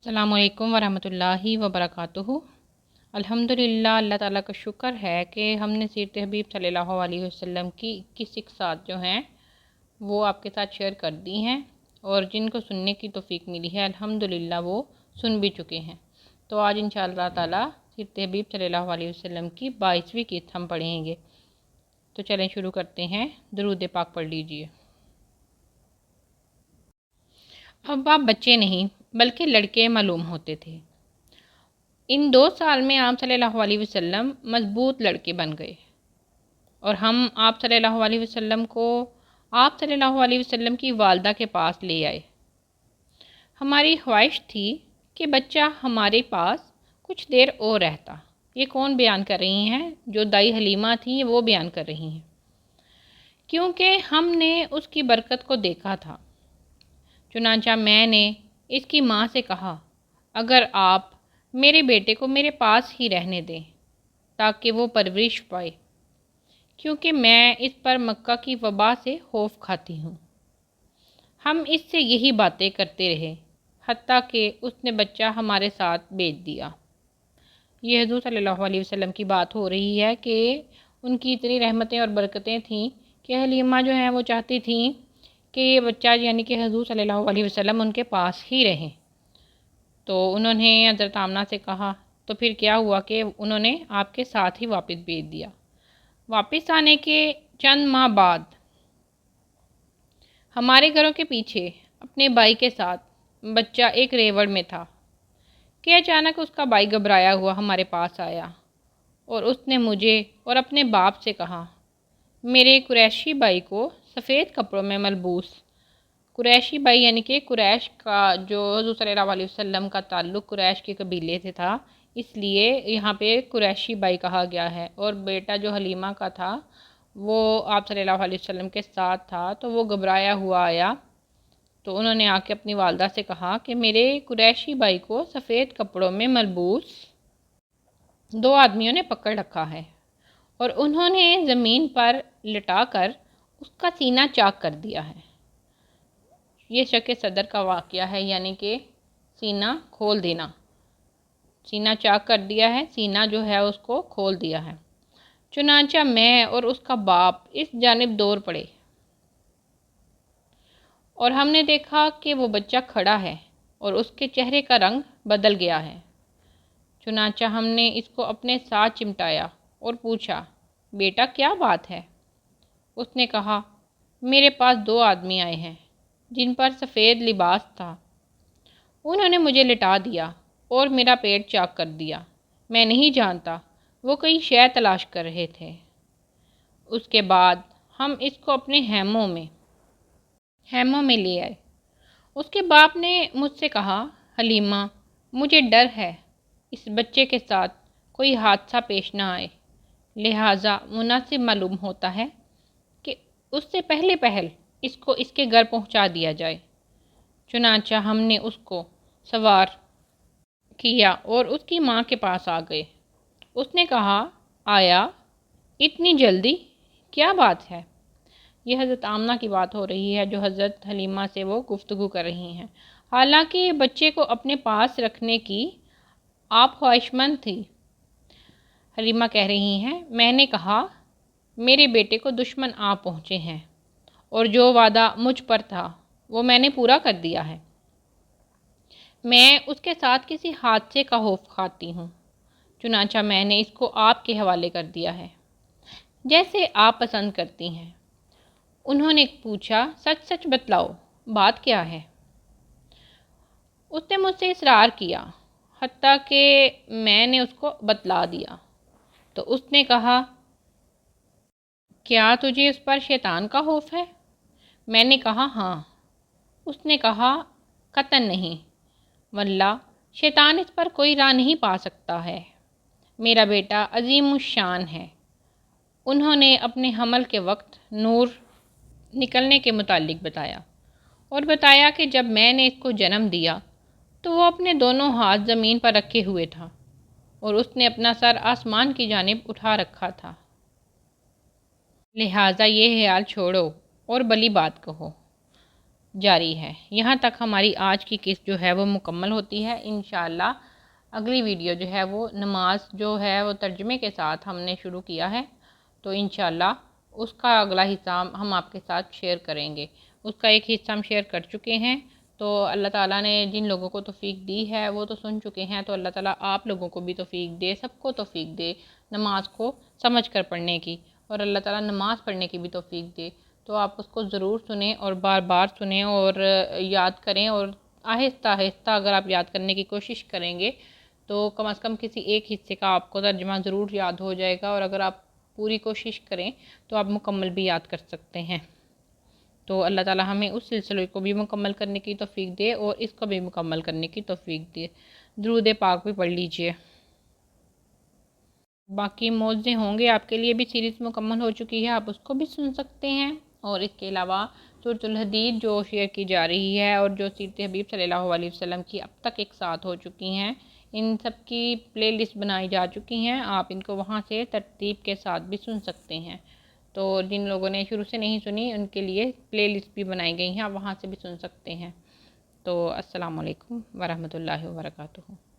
अस्सलामु अलैकुम वरहमतुल्लाहि वबरकातुहू। अल्हम्दुलिल्लाह, अल्लाह ताला का शुक्र है कि हमने सीरत हबीब सल्लल्लाहु अलैहि वसल्लम की 21 इक़्सात जो हैं वो आपके साथ शेयर कर दी हैं, और जिनको सुनने की तौफ़ीक मिली है अल्हम्दुलिल्लाह वो सुन भी चुके हैं। तो आज इंशाअल्लाह ताला सीरत हबीब सल्लल्लाहु अलैहि वसल्लम की 22वीं किस्त हम पढ़ेंगे। तो चलें शुरू करते हैं। दुरूद पाक पढ़ लीजिए। अब आप बच्चे नहीं बल्कि लड़के मालूम होते थे। इन 2 साल में आप सल्लल्लाहु अलैहि वसल्लम मजबूत लड़के बन गए, और हम आप सल्लल्लाहु अलैहि वसल्लम को आप सल्लल्लाहु अलैहि वसल्लम की वालदा के पास ले आए। हमारी ख्वाहिश थी कि बच्चा हमारे पास कुछ देर और रहता। ये कौन बयान कर रही हैं? जो दाई हलीमा थी वो बयान कर रही हैं, क्योंकि हमने उसकी बरकत को देखा था। चुनांचा मैंने इसकी माँ से कहा, अगर आप मेरे बेटे को मेरे पास ही रहने दें ताकि वो परवरिश पाए, क्योंकि मैं इस पर मक्का की वबा से खौफ खाती हूँ। हम इससे यही बातें करते रहे, हत्ता कि उसने बच्चा हमारे साथ भेज दिया। ये हज़ूर सल्लल्लाहु अलैहि वसल्लम की बात हो रही है कि उनकी इतनी रहमतें और बरकतें थीं कि हलीमा जो हैं वो चाहती थीं कि ये बच्चा यानी कि हज़ूर सल्लल्लाहु अलैहि वसल्लम उनके पास ही रहें। तो उन्होंने हज़रत आमना से कहा, तो फिर क्या हुआ कि उन्होंने आपके साथ ही वापस भेज दिया। वापस आने के चंद माह बाद हमारे घरों के पीछे अपने भाई के साथ बच्चा एक रेवड़ में था कि अचानक उसका भाई घबराया हुआ हमारे पास आया, और उसने मुझे और अपने बाप से कहा, मेरे कुरैशी भाई को सफ़ेद कपड़ों में मलबूस, कुरैशी भाई यानी कि कुरैश का जो हज़रत सल्लल्लाहु अलैहि वसल्लम का ताल्लुक़ कुरैश के कबीले से था, इसलिए यहाँ पे कुरैशी भाई कहा गया है। और बेटा जो हलीमा का था वो आप सल्लल्लाहु अलैहि वसल्लम के साथ था, तो वो घबराया हुआ आया। तो उन्होंने आके अपनी वालदा से कहा कि मेरे कुरैशी भाई को सफ़ेद कपड़ों में मलबूस 2 आदमियों ने पकड़ रखा है, और उन्होंने ज़मीन पर लिटाकर उसका सीना चाक कर दिया है। ये शक सदर का वाक़या है, यानी कि सीना खोल देना, सीना चाक कर दिया है, सीना जो है उसको खोल दिया है। चुनांचा मैं और उसका बाप इस जानिब दौड़ पड़े, और हमने देखा कि वो बच्चा खड़ा है और उसके चेहरे का रंग बदल गया है। चुनांचा हमने इसको अपने साथ चिमटाया और पूछा, बेटा क्या बात है? उसने कहा, मेरे पास 2 आदमी आए हैं जिन पर सफ़ेद लिबास था। उन्होंने मुझे लिटा दिया और मेरा पेट चाक कर दिया। मैं नहीं जानता, वो कई शय तलाश कर रहे थे। उसके बाद हम इसको अपने हैमों में ले आए। उसके बाप ने मुझसे कहा, हलीमा, मुझे डर है इस बच्चे के साथ कोई हादसा पेश ना आए, लिहाजा मुनासिब मालूम होता है कि उससे पहल इसको इसके घर पहुंचा दिया जाए। चुनांचा हमने उसको सवार किया और उसकी माँ के पास आ गए। उसने कहा, आया इतनी जल्दी, क्या बात है? यह हज़रत आमना की बात हो रही है, जो हज़रत हलीमा से वो गुफ्तगू कर रही हैं। हालांकि बच्चे को अपने पास रखने की आप ख्वाहिशमंद थी। हलीमा कह रही हैं, मैंने कहा, मेरे बेटे को दुश्मन आ पहुँचे हैं, और जो वादा मुझ पर था वो मैंने पूरा कर दिया है। मैं उसके साथ किसी हादसे का खौफ खाती हूँ। चुनांचा मैंने इसको आपके हवाले कर दिया है, जैसे आप पसंद करती हैं। उन्होंने पूछा, सच सच बतलाओ, बात क्या है? उसने मुझसे इसरार किया, हत्ता कि मैंने उसको बतला दिया। तो उसने कहा, क्या तुझे उस पर शैतान का खौफ है? मैंने कहा, हाँ। उसने कहा, कतन नहीं, वल्लाह शैतान इस पर कोई राह नहीं पा सकता है। मेरा बेटा अजीमुश्शान है। उन्होंने अपने हमल के वक्त नूर निकलने के मुतालिक बताया, और बताया कि जब मैंने इसको जन्म दिया तो वो अपने दोनों हाथ ज़मीन पर रखे हुए था, और उसने अपना सर आसमान की जानिब उठा रखा था। लिहाजा ये ख्याल छोड़ो और भली बात कहो। جاری ہے۔ یہاں تک ہماری آج کی قسط جو ہے وہ مکمل ہوتی ہے۔ انشاءاللہ اگلی ویڈیو جو ہے وہ نماز جو ہے وہ ترجمے کے ساتھ ہم نے شروع کیا ہے، تو انشاءاللہ اس کا اگلا حصہ ہم آپ کے ساتھ شیئر کریں گے۔ اس کا ایک حصہ ہم شیئر کر چکے ہیں، تو اللہ تعالیٰ نے جن لوگوں کو توفیق دی ہے وہ تو سن چکے ہیں، تو اللہ تعالیٰ آپ لوگوں کو بھی توفیق دے، سب کو توفیق دے نماز کو سمجھ کر پڑھنے کی، اور اللہ تعالیٰ نماز پڑھنے کی بھی توفیق دے۔ تو آپ اس کو ضرور سنیں اور بار بار سنیں اور یاد کریں، اور آہستہ آہستہ اگر آپ یاد کرنے کی کوشش کریں گے تو کم از کم کسی ایک حصے کا آپ کو ترجمہ ضرور یاد ہو جائے گا، اور اگر آپ پوری کوشش کریں تو آپ مکمل بھی یاد کر سکتے ہیں۔ تو اللہ تعالیٰ ہمیں اس سلسلے کو بھی مکمل کرنے کی توفیق دے اور اس کو بھی مکمل کرنے کی توفیق دے۔ درود پاک بھی پڑھ لیجئے۔ باقی موضوع ہوں گے آپ کے لیے بھی سیریز مکمل ہو چکی ہے، آپ اس کو بھی سن سکتے ہیں، اور اس کے علاوہ سورۃ الحدید جو شیئر کی جا رہی ہے اور جو سیرت حبیب صلی اللہ علیہ وسلم کی اب تک ایک ساتھ ہو چکی ہیں، ان سب کی پلے لسٹ بنائی جا چکی ہیں، آپ ان کو وہاں سے ترتیب کے ساتھ بھی سن سکتے ہیں۔ تو جن لوگوں نے شروع سے نہیں سنی ان کے لیے پلے لسٹ بھی بنائی گئی ہیں، آپ وہاں سے بھی سن سکتے ہیں۔ تو السلام علیکم ورحمۃ اللہ وبرکاتہ۔